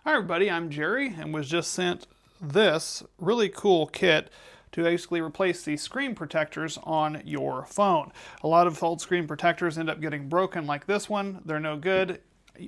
Hi everybody, I'm Jerry and was just sent this really cool kit to basically replace the screen protectors on your phone. A lot of old screen protectors end up getting broken like this one. They're no good.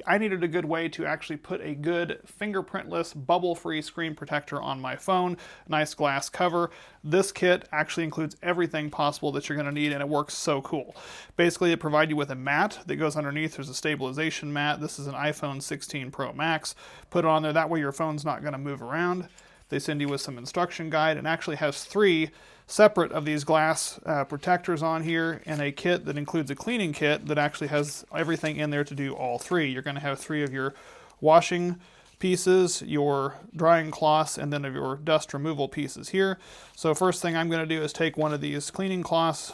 I needed a good way to actually put a good fingerprintless, bubble-free screen protector on my phone. Nice glass cover. This kit actually includes everything possible that you're going to need, and it works so cool. Basically, it provides you with a mat that goes underneath. There's a stabilization mat. This is an iPhone 16 Pro Max. Put it on there. That way your phone's not going to move around. They send you with some instruction guide, and actually has 3 separate of these glass protectors on here, and a kit that includes a cleaning kit that actually has everything in there to do all 3. You're going to have 3 of your washing pieces, your drying cloths, and then of your dust removal pieces here. So first thing I'm going to do is take one of these cleaning cloths,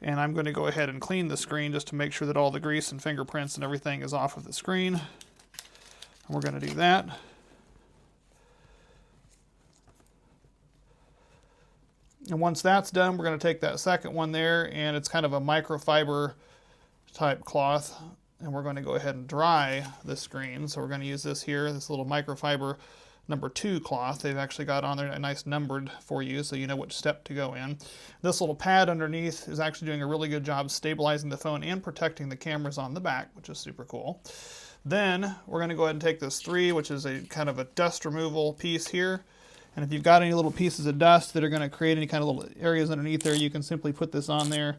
and I'm going to go ahead and clean the screen just to make sure that all the grease and fingerprints and everything is off of the screen. And we're going to do that. And once that's done, we're going to take that second one there, and it's kind of a microfiber type cloth, and we're going to go ahead and dry the screen. So we're going to use this here, this little microfiber number 2 cloth. They've actually got on there a nice numbered for you so you know which step to go in. This little pad underneath is actually doing a really good job stabilizing the phone and protecting the cameras on the back, which is super cool. Then we're going to go ahead and take this 3, which is a kind of a dust removal piece here. And if you've got any little pieces of dust that are going to create any kind of little areas underneath there, you can simply put this on there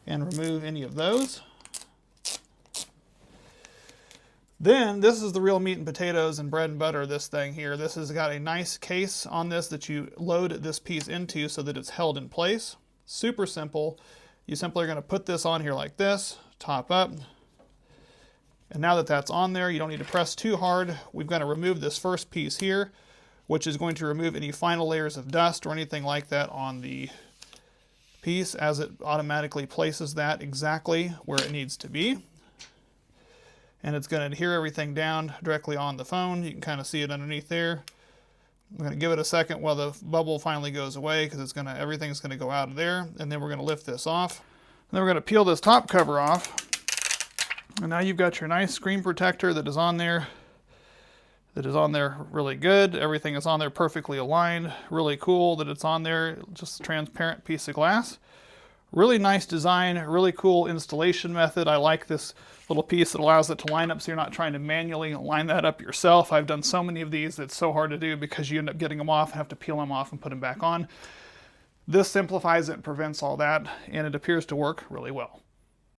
and remove any of those. Then this is the real meat and potatoes and bread and butter, this thing here. This has got a nice case on this that you load this piece into so that it's held in place. Super simple. You simply are going to put this on here like this, top up. And now that that's on there, you don't need to press too hard. We've got to remove this first piece here, which is going to remove any final layers of dust or anything like that on the piece, as it automatically places that exactly where it needs to be. And it's going to adhere everything down directly on the phone. You can kind of see it underneath there. I'm going to give it a second while the bubble finally goes away, because everything's going to go out of there. And then we're going to lift this off. And then we're going to peel this top cover off. And now you've got your nice screen protector that is on there. Really good. Everything is on there perfectly aligned. Really cool that it's on there. Just a transparent piece of glass. Really nice design. Really cool installation method. I like this little piece that allows it to line up so you're not trying to manually line that up yourself. I've done so many of these that's so hard to do because you end up getting them off and have to peel them off and put them back on. This simplifies it and prevents all that, and it appears to work really well.